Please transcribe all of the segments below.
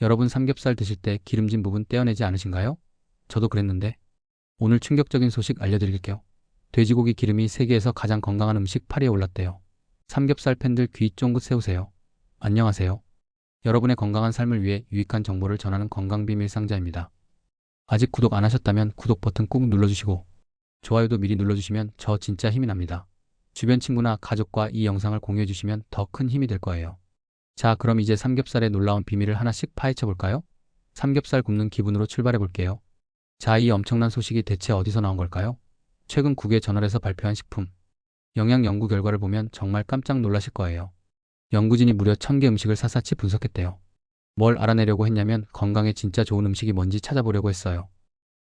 여러분 삼겹살 드실 때 기름진 부분 떼어내지 않으신가요? 저도 그랬는데 오늘 충격적인 소식 알려드릴게요. 돼지고기 기름이 세계에서 가장 건강한 음식 8위에 올랐대요. 삼겹살 팬들 귀 쫑긋 세우세요. 안녕하세요. 여러분의 건강한 삶을 위해 유익한 정보를 전하는 건강비밀 상자입니다. 아직 구독 안 하셨다면 구독 버튼 꾹 눌러주시고 좋아요도 미리 눌러주시면 저 진짜 힘이 납니다. 주변 친구나 가족과 이 영상을 공유해주시면 더 큰 힘이 될 거예요. 자, 그럼 이제 삼겹살의 놀라운 비밀을 하나씩 파헤쳐 볼까요? 삼겹살 굽는 기분으로 출발해 볼게요. 자, 이 엄청난 소식이 대체 어디서 나온 걸까요? 최근 국외 저널에서 발표한 식품 영양 연구 결과를 보면 정말 깜짝 놀라실 거예요. 연구진이 무려 1000개 음식을 샅샅이 분석했대요. 뭘 알아내려고 했냐면 건강에 진짜 좋은 음식이 뭔지 찾아보려고 했어요.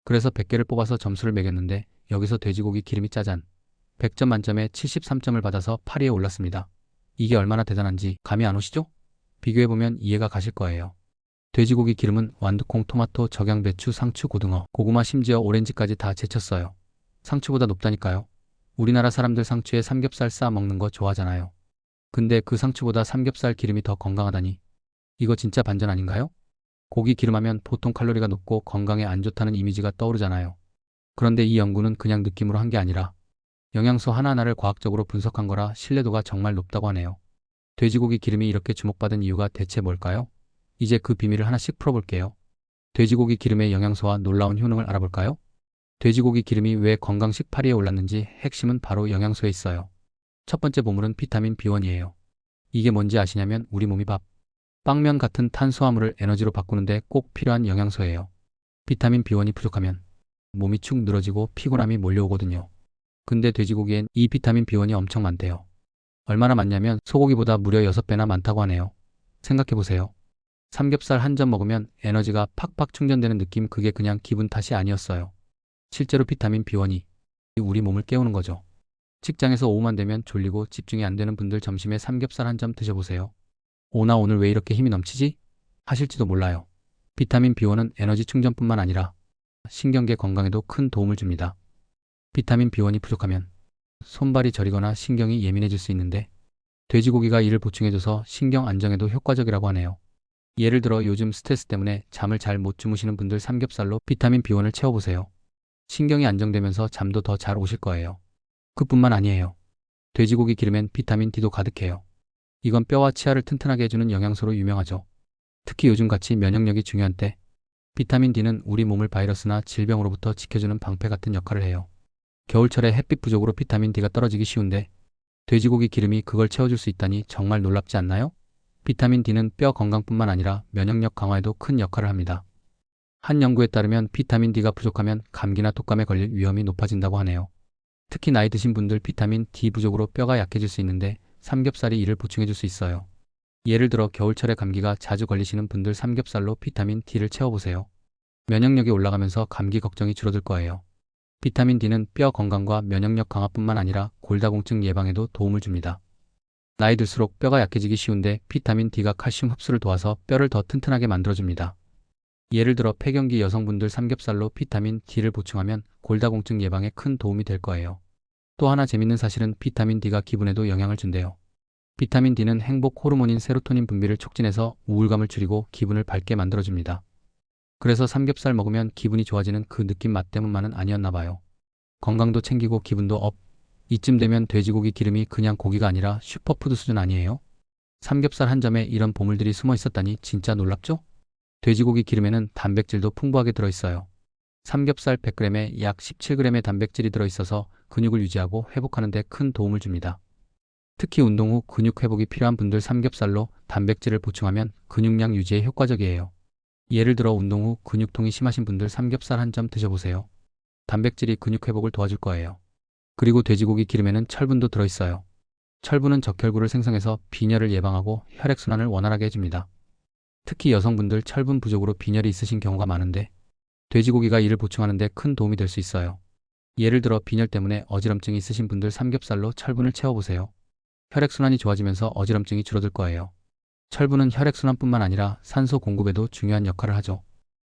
그래서 100개를 뽑아서 점수를 매겼는데 여기서 돼지고기 기름이 짜잔 100점 만점에 73점을 받아서 8위에 올랐습니다. 이게 얼마나 대단한지 감이 안 오시죠? 비교해보면 이해가 가실 거예요. 돼지고기 기름은 완두콩, 토마토, 적양배추, 상추, 고등어, 고구마, 심지어 오렌지까지 다 제쳤어요. 상추보다 높다니까요. 우리나라 사람들 상추에 삼겹살 싸 먹는 거 좋아하잖아요. 근데 그 상추보다 삼겹살 기름이 더 건강하다니. 이거 진짜 반전 아닌가요? 고기 기름하면 보통 칼로리가 높고 건강에 안 좋다는 이미지가 떠오르잖아요. 그런데 이 연구는 그냥 느낌으로 한 게 아니라 영양소 하나하나를 과학적으로 분석한 거라 신뢰도가 정말 높다고 하네요. 돼지고기 기름이 이렇게 주목받은 이유가 대체 뭘까요? 이제 그 비밀을 하나씩 풀어볼게요. 돼지고기 기름의 영양소와 놀라운 효능을 알아볼까요? 돼지고기 기름이 왜 건강식 8위에 올랐는지 핵심은 바로 영양소에 있어요. 첫 번째 보물은 비타민 B1이에요. 이게 뭔지 아시냐면 우리 몸이 밥, 빵면 같은 탄수화물을 에너지로 바꾸는데 꼭 필요한 영양소예요. 비타민 B1이 부족하면 몸이 축 늘어지고 피곤함이 몰려오거든요. 근데 돼지고기엔 이 비타민 B1이 엄청 많대요. 얼마나 많냐면 소고기보다 무려 6배나 많다고 하네요. 생각해보세요. 삼겹살 한 점 먹으면 에너지가 팍팍 충전되는 느낌, 그게 그냥 기분 탓이 아니었어요. 실제로 비타민 B1이 우리 몸을 깨우는 거죠. 직장에서 오후만 되면 졸리고 집중이 안 되는 분들 점심에 삼겹살 한 점 드셔보세요. 나 오늘 왜 이렇게 힘이 넘치지? 하실지도 몰라요. 비타민 B1은 에너지 충전뿐만 아니라 신경계 건강에도 큰 도움을 줍니다. 비타민 B1이 부족하면 손발이 저리거나 신경이 예민해질 수 있는데 돼지고기가 이를 보충해줘서 신경 안정에도 효과적이라고 하네요. 예를 들어 요즘 스트레스 때문에 잠을 잘 못 주무시는 분들 삼겹살로 비타민 B1을 채워보세요. 신경이 안정되면서 잠도 더 잘 오실 거예요. 그뿐만 아니에요. 돼지고기 기름엔 비타민 D도 가득해요. 이건 뼈와 치아를 튼튼하게 해주는 영양소로 유명하죠. 특히 요즘같이 면역력이 중요한 때 비타민 D는 우리 몸을 바이러스나 질병으로부터 지켜주는 방패 같은 역할을 해요. 겨울철에 햇빛 부족으로 비타민 D가 떨어지기 쉬운데 돼지고기 기름이 그걸 채워줄 수 있다니 정말 놀랍지 않나요? 비타민 D는 뼈 건강뿐만 아니라 면역력 강화에도 큰 역할을 합니다. 한 연구에 따르면 비타민 D가 부족하면 감기나 독감에 걸릴 위험이 높아진다고 하네요. 특히 나이 드신 분들 비타민 D 부족으로 뼈가 약해질 수 있는데 삼겹살이 이를 보충해줄 수 있어요. 예를 들어 겨울철에 감기가 자주 걸리시는 분들 삼겹살로 비타민 D를 채워보세요. 면역력이 올라가면서 감기 걱정이 줄어들 거예요. 비타민 D는 뼈 건강과 면역력 강화뿐만 아니라 골다공증 예방에도 도움을 줍니다. 나이 들수록 뼈가 약해지기 쉬운데 비타민 D가 칼슘 흡수를 도와서 뼈를 더 튼튼하게 만들어줍니다. 예를 들어 폐경기 여성분들 삼겹살로 비타민 D를 보충하면 골다공증 예방에 큰 도움이 될 거예요. 또 하나 재밌는 사실은 비타민 D가 기분에도 영향을 준대요. 비타민 D는 행복 호르몬인 세로토닌 분비를 촉진해서 우울감을 줄이고 기분을 밝게 만들어줍니다. 그래서 삼겹살 먹으면 기분이 좋아지는 그 느낌 맛 때문만은 아니었나 봐요. 건강도 챙기고 기분도 업. 이쯤 되면 돼지고기 기름이 그냥 고기가 아니라 슈퍼푸드 수준 아니에요? 삼겹살 한 점에 이런 보물들이 숨어 있었다니 진짜 놀랍죠? 돼지고기 기름에는 단백질도 풍부하게 들어있어요. 삼겹살 100g에 약 17g의 단백질이 들어있어서 근육을 유지하고 회복하는 데 큰 도움을 줍니다. 특히 운동 후 근육 회복이 필요한 분들 삼겹살로 단백질을 보충하면 근육량 유지에 효과적이에요. 예를 들어 운동 후 근육통이 심하신 분들 삼겹살 한 점 드셔보세요. 단백질이 근육 회복을 도와줄 거예요. 그리고 돼지고기 기름에는 철분도 들어있어요. 철분은 적혈구를 생성해서 빈혈을 예방하고 혈액순환을 원활하게 해줍니다. 특히 여성분들 철분 부족으로 빈혈이 있으신 경우가 많은데 돼지고기가 이를 보충하는 데 큰 도움이 될 수 있어요. 예를 들어 빈혈 때문에 어지럼증이 있으신 분들 삼겹살로 철분을 채워보세요. 혈액순환이 좋아지면서 어지럼증이 줄어들 거예요. 철분은 혈액순환뿐만 아니라 산소 공급에도 중요한 역할을 하죠.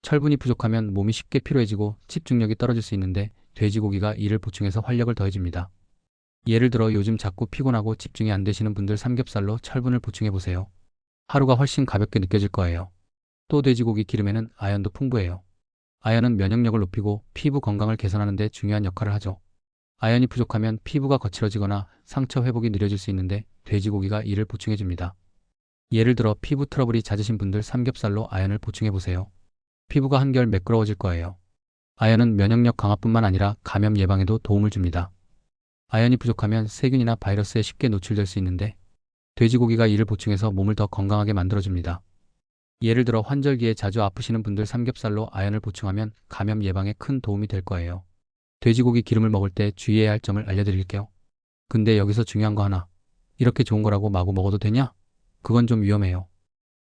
철분이 부족하면 몸이 쉽게 피로해지고 집중력이 떨어질 수 있는데 돼지고기가 이를 보충해서 활력을 더해줍니다. 예를 들어 요즘 자꾸 피곤하고 집중이 안 되시는 분들 삼겹살로 철분을 보충해보세요. 하루가 훨씬 가볍게 느껴질 거예요. 또 돼지고기 기름에는 아연도 풍부해요. 아연은 면역력을 높이고 피부 건강을 개선하는 데 중요한 역할을 하죠. 아연이 부족하면 피부가 거칠어지거나 상처 회복이 느려질 수 있는데 돼지고기가 이를 보충해줍니다. 예를 들어 피부 트러블이 잦으신 분들 삼겹살로 아연을 보충해보세요. 피부가 한결 매끄러워질 거예요. 아연은 면역력 강화뿐만 아니라 감염 예방에도 도움을 줍니다. 아연이 부족하면 세균이나 바이러스에 쉽게 노출될 수 있는데 돼지고기가 이를 보충해서 몸을 더 건강하게 만들어줍니다. 예를 들어 환절기에 자주 아프시는 분들 삼겹살로 아연을 보충하면 감염 예방에 큰 도움이 될 거예요. 돼지고기 기름을 먹을 때 주의해야 할 점을 알려드릴게요. 근데 여기서 중요한 거 하나. 이렇게 좋은 거라고 마구 먹어도 되냐? 그건 좀 위험해요.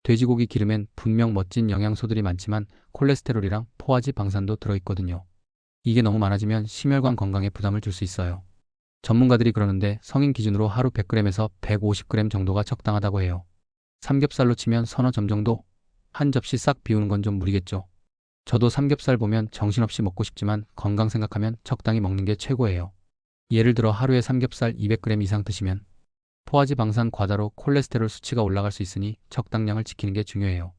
돼지고기 기름엔 분명 멋진 영양소들이 많지만 콜레스테롤이랑 포화지 방산도 들어있거든요. 이게 너무 많아지면 심혈관 건강에 부담을 줄 수 있어요. 전문가들이 그러는데 성인 기준으로 하루 100g에서 150g 정도가 적당하다고 해요. 삼겹살로 치면 서너 점 정도? 한 접시 싹 비우는 건 좀 무리겠죠. 저도 삼겹살 보면 정신없이 먹고 싶지만 건강 생각하면 적당히 먹는 게 최고예요. 예를 들어 하루에 삼겹살 200g 이상 드시면 포화지 방산 과다로 콜레스테롤 수치가 올라갈 수 있으니 적당량을 지키는 게 중요해요.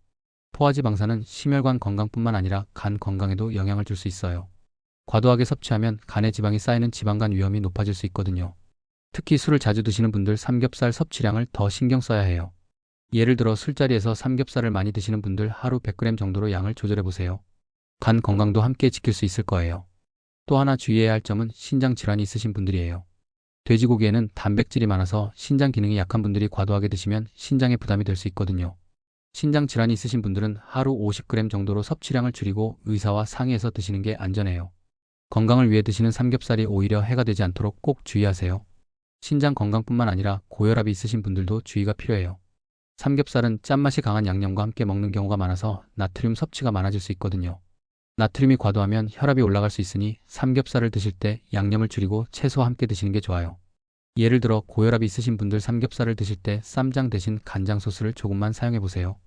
포화지 방산은 심혈관 건강뿐만 아니라 간 건강에도 영향을 줄 수 있어요. 과도하게 섭취하면 간에 지방이 쌓이는 지방간 위험이 높아질 수 있거든요. 특히 술을 자주 드시는 분들 삼겹살 섭취량을 더 신경 써야 해요. 예를 들어 술자리에서 삼겹살을 많이 드시는 분들 하루 100g 정도로 양을 조절해 보세요. 간 건강도 함께 지킬 수 있을 거예요. 또 하나 주의해야 할 점은 신장 질환이 있으신 분들이에요. 돼지고기에는 단백질이 많아서 신장 기능이 약한 분들이 과도하게 드시면 신장에 부담이 될 수 있거든요. 신장 질환이 있으신 분들은 하루 50g 정도로 섭취량을 줄이고 의사와 상의해서 드시는 게 안전해요. 건강을 위해 드시는 삼겹살이 오히려 해가 되지 않도록 꼭 주의하세요. 신장 건강뿐만 아니라 고혈압이 있으신 분들도 주의가 필요해요. 삼겹살은 짠맛이 강한 양념과 함께 먹는 경우가 많아서 나트륨 섭취가 많아질 수 있거든요. 나트륨이 과도하면 혈압이 올라갈 수 있으니 삼겹살을 드실 때 양념을 줄이고 채소와 함께 드시는 게 좋아요. 예를 들어 고혈압이 있으신 분들 삼겹살을 드실 때 쌈장 대신 간장 소스를 조금만 사용해 보세요.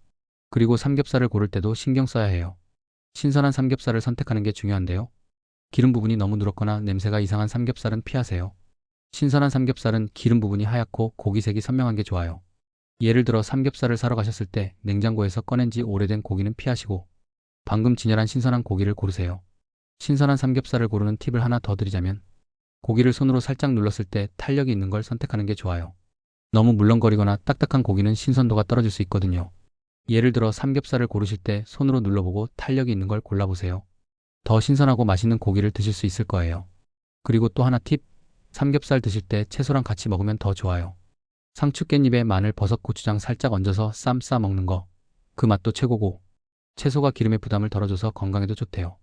그리고 삼겹살을 고를 때도 신경 써야 해요. 신선한 삼겹살을 선택하는 게 중요한데요. 기름 부분이 너무 누렇거나 냄새가 이상한 삼겹살은 피하세요. 신선한 삼겹살은 기름 부분이 하얗고 고기색이 선명한 게 좋아요. 예를 들어 삼겹살을 사러 가셨을 때 냉장고에서 꺼낸 지 오래된 고기는 피하시고 방금 진열한 신선한 고기를 고르세요. 신선한 삼겹살을 고르는 팁을 하나 더 드리자면 고기를 손으로 살짝 눌렀을 때 탄력이 있는 걸 선택하는 게 좋아요. 너무 물렁거리거나 딱딱한 고기는 신선도가 떨어질 수 있거든요. 예를 들어 삼겹살을 고르실 때 손으로 눌러보고 탄력이 있는 걸 골라보세요. 더 신선하고 맛있는 고기를 드실 수 있을 거예요. 그리고 또 하나 팁, 삼겹살 드실 때 채소랑 같이 먹으면 더 좋아요. 상추, 깻잎에 마늘, 버섯, 고추장 살짝 얹어서 쌈 싸 먹는 거. 그 맛도 최고고 채소가 기름의 부담을 덜어줘서 건강에도 좋대요.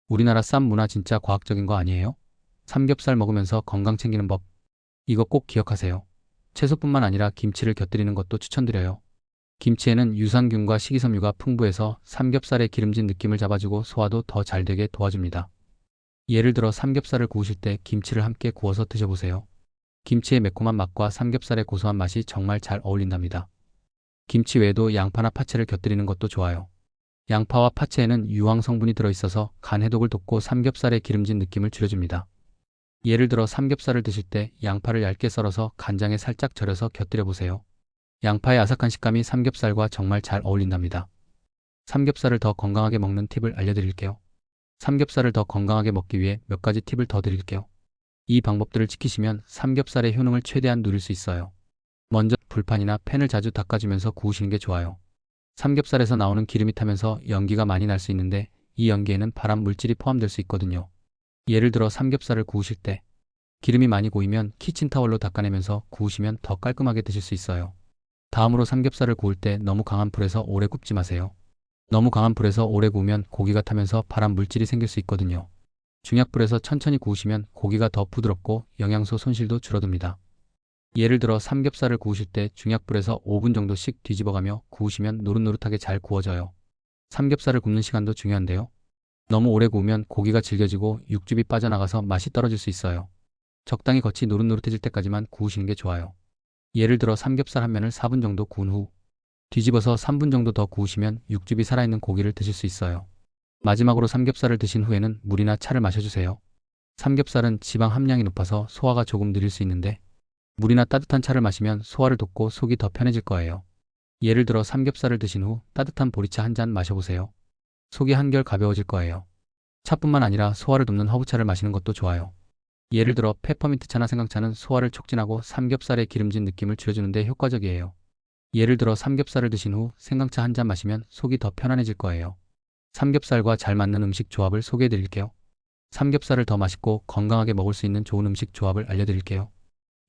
우리나라 쌈 문화 진짜 과학적인 거 아니에요? 삼겹살 먹으면서 건강 챙기는 법. 이거 꼭 기억하세요. 채소뿐만 아니라 김치를 곁들이는 것도 추천드려요. 김치에는 유산균과 식이섬유가 풍부해서 삼겹살의 기름진 느낌을 잡아주고 소화도 더 잘 되게 도와줍니다. 예를 들어 삼겹살을 구우실 때 김치를 함께 구워서 드셔보세요. 김치의 매콤한 맛과 삼겹살의 고소한 맛이 정말 잘 어울린답니다. 김치 외에도 양파나 파채를 곁들이는 것도 좋아요. 양파와 파채에는 유황 성분이 들어있어서 간 해독을 돕고 삼겹살의 기름진 느낌을 줄여줍니다. 예를 들어 삼겹살을 드실 때 양파를 얇게 썰어서 간장에 살짝 절여서 곁들여 보세요. 양파의 아삭한 식감이 삼겹살과 정말 잘 어울린답니다. 삼겹살을 더 건강하게 먹는 팁을 알려드릴게요. 삼겹살을 더 건강하게 먹기 위해 몇 가지 팁을 더 드릴게요. 이 방법들을 지키시면 삼겹살의 효능을 최대한 누릴 수 있어요. 먼저 불판이나 팬을 자주 닦아주면서 구우시는 게 좋아요. 삼겹살에서 나오는 기름이 타면서 연기가 많이 날 수 있는데 이 연기에는 발암 물질이 포함될 수 있거든요. 예를 들어 삼겹살을 구우실 때 기름이 많이 고이면 키친타월로 닦아내면서 구우시면 더 깔끔하게 드실 수 있어요. 다음으로 삼겹살을 구울 때 너무 강한 불에서 오래 굽지 마세요. 너무 강한 불에서 오래 구우면 고기가 타면서 발암 물질이 생길 수 있거든요. 중약불에서 천천히 구우시면 고기가 더 부드럽고 영양소 손실도 줄어듭니다. 예를 들어 삼겹살을 구우실 때 중약불에서 5분 정도씩 뒤집어가며 구우시면 노릇노릇하게 잘 구워져요. 삼겹살을 굽는 시간도 중요한데요. 너무 오래 구우면 고기가 질겨지고 육즙이 빠져나가서 맛이 떨어질 수 있어요. 적당히 겉이 노릇노릇해질 때까지만 구우시는 게 좋아요. 예를 들어 삼겹살 한 면을 4분 정도 구운 후 뒤집어서 3분 정도 더 구우시면 육즙이 살아있는 고기를 드실 수 있어요. 마지막으로 삼겹살을 드신 후에는 물이나 차를 마셔주세요. 삼겹살은 지방 함량이 높아서 소화가 조금 느릴 수 있는데 물이나 따뜻한 차를 마시면 소화를 돕고 속이 더 편해질 거예요. 예를 들어 삼겹살을 드신 후 따뜻한 보리차 한 잔 마셔보세요. 속이 한결 가벼워질 거예요. 차뿐만 아니라 소화를 돕는 허브차를 마시는 것도 좋아요. 예를 들어 페퍼민트차나 생강차는 소화를 촉진하고 삼겹살의 기름진 느낌을 줄여주는 데 효과적이에요. 예를 들어 삼겹살을 드신 후 생강차 한 잔 마시면 속이 더 편안해질 거예요. 삼겹살과 잘 맞는 음식 조합을 소개해 드릴게요. 삼겹살을 더 맛있고 건강하게 먹을 수 있는 좋은 음식 조합을 알려드릴게요.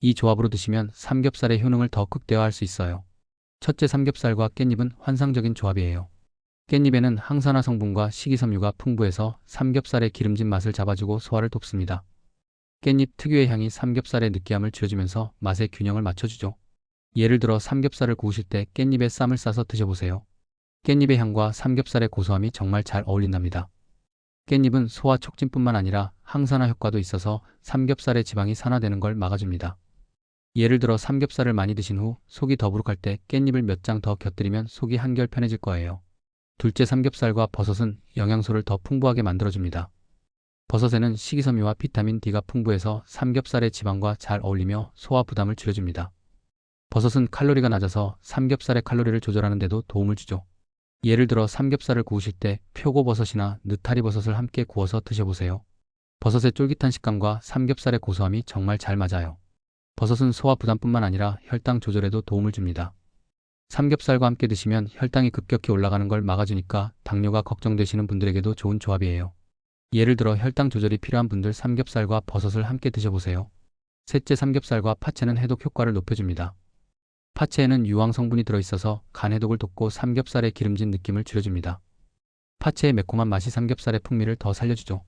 이 조합으로 드시면 삼겹살의 효능을 더 극대화할 수 있어요. 첫째, 삼겹살과 깻잎은 환상적인 조합이에요. 깻잎에는 항산화 성분과 식이섬유가 풍부해서 삼겹살의 기름진 맛을 잡아주고 소화를 돕습니다. 깻잎 특유의 향이 삼겹살의 느끼함을 줄여주면서 맛의 균형을 맞춰주죠. 예를 들어 삼겹살을 구우실 때 깻잎에 쌈을 싸서 드셔보세요. 깻잎의 향과 삼겹살의 고소함이 정말 잘 어울린답니다. 깻잎은 소화 촉진뿐만 아니라 항산화 효과도 있어서 삼겹살의 지방이 산화되는 걸 막아줍니다. 예를 들어 삼겹살을 많이 드신 후 속이 더부룩할 때 깻잎을 몇 장 더 곁들이면 속이 한결 편해질 거예요. 둘째, 삼겹살과 버섯은 영양소를 더 풍부하게 만들어줍니다. 버섯에는 식이섬유와 비타민 D가 풍부해서 삼겹살의 지방과 잘 어울리며 소화 부담을 줄여줍니다. 버섯은 칼로리가 낮아서 삼겹살의 칼로리를 조절하는 데도 도움을 주죠. 예를 들어 삼겹살을 구우실 때 표고버섯이나 느타리버섯을 함께 구워서 드셔보세요. 버섯의 쫄깃한 식감과 삼겹살의 고소함이 정말 잘 맞아요. 버섯은 소화 부담뿐만 아니라 혈당 조절에도 도움을 줍니다. 삼겹살과 함께 드시면 혈당이 급격히 올라가는 걸 막아주니까 당뇨가 걱정되시는 분들에게도 좋은 조합이에요. 예를 들어 혈당 조절이 필요한 분들 삼겹살과 버섯을 함께 드셔보세요. 셋째, 삼겹살과 파채는 해독 효과를 높여줍니다. 파채에는 유황 성분이 들어있어서 간 해독을 돕고 삼겹살의 기름진 느낌을 줄여줍니다. 파채의 매콤한 맛이 삼겹살의 풍미를 더 살려주죠.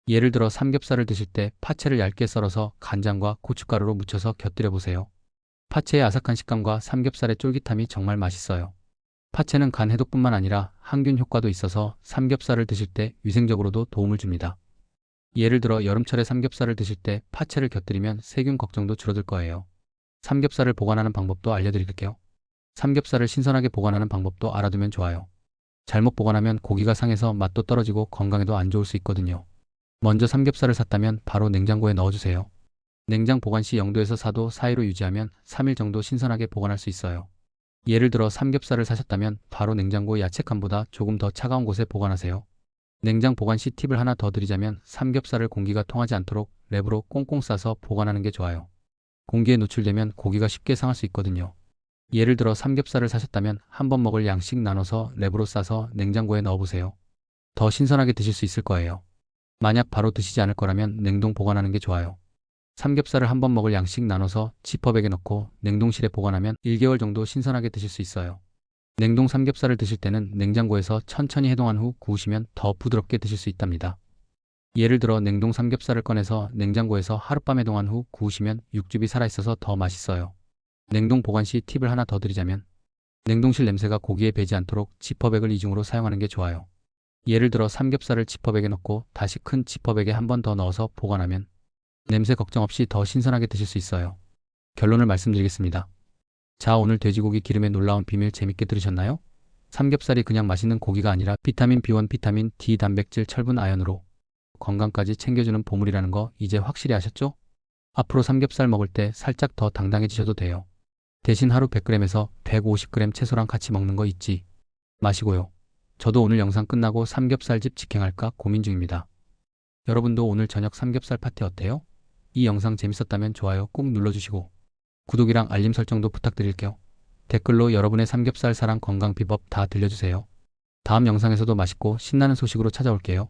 예를 들어 삼겹살을 드실 때 파채를 얇게 썰어서 간장과 고춧가루로 무쳐서 곁들여 보세요. 파채의 아삭한 식감과 삼겹살의 쫄깃함이 정말 맛있어요. 파채는 간 해독뿐만 아니라 항균 효과도 있어서 삼겹살을 드실 때 위생적으로도 도움을 줍니다. 예를 들어 여름철에 삼겹살을 드실 때 파채를 곁들이면 세균 걱정도 줄어들 거예요. 삼겹살을 보관하는 방법도 알려드릴게요. 삼겹살을 신선하게 보관하는 방법도 알아두면 좋아요. 잘못 보관하면 고기가 상해서 맛도 떨어지고 건강에도 안 좋을 수 있거든요. 먼저 삼겹살을 샀다면 바로 냉장고에 넣어주세요. 냉장 보관 시 0도에서 4도 사이로 유지하면 3일 정도 신선하게 보관할 수 있어요. 예를 들어 삼겹살을 사셨다면 바로 냉장고 야채칸보다 조금 더 차가운 곳에 보관하세요. 냉장 보관 시 팁을 하나 더 드리자면 삼겹살을 공기가 통하지 않도록 랩으로 꽁꽁 싸서 보관하는 게 좋아요. 공기에 노출되면 고기가 쉽게 상할 수 있거든요. 예를 들어 삼겹살을 사셨다면 한 번 먹을 양씩 나눠서 랩으로 싸서 냉장고에 넣어보세요. 더 신선하게 드실 수 있을 거예요. 만약 바로 드시지 않을 거라면 냉동 보관하는 게 좋아요. 삼겹살을 한 번 먹을 양씩 나눠서 지퍼백에 넣고 냉동실에 보관하면 1개월 정도 신선하게 드실 수 있어요. 냉동 삼겹살을 드실 때는 냉장고에서 천천히 해동한 후 구우시면 더 부드럽게 드실 수 있답니다. 예를 들어 냉동 삼겹살을 꺼내서 냉장고에서 하룻밤 해동한 후 구우시면 육즙이 살아있어서 더 맛있어요. 냉동 보관 시 팁을 하나 더 드리자면 냉동실 냄새가 고기에 배지 않도록 지퍼백을 이중으로 사용하는 게 좋아요. 예를 들어 삼겹살을 지퍼백에 넣고 다시 큰 지퍼백에 한 번 더 넣어서 보관하면 냄새 걱정 없이 더 신선하게 드실 수 있어요. 결론을 말씀드리겠습니다. 자, 오늘 돼지고기 기름의 놀라운 비밀 재밌게 들으셨나요? 삼겹살이 그냥 맛있는 고기가 아니라 비타민 B1, 비타민 D, 단백질, 철분, 아연으로 건강까지 챙겨주는 보물이라는 거 이제 확실히 아셨죠? 앞으로 삼겹살 먹을 때 살짝 더 당당해지셔도 돼요. 대신 하루 100g에서 150g 채소랑 같이 먹는 거 잊지 마시고요. 저도 오늘 영상 끝나고 삼겹살집 직행할까 고민 중입니다. 여러분도 오늘 저녁 삼겹살 파티 어때요? 이 영상 재밌었다면 좋아요 꾹 눌러주시고 구독이랑 알림 설정도 부탁드릴게요. 댓글로 여러분의 삼겹살 사랑 건강 비법 다 들려주세요. 다음 영상에서도 맛있고 신나는 소식으로 찾아올게요.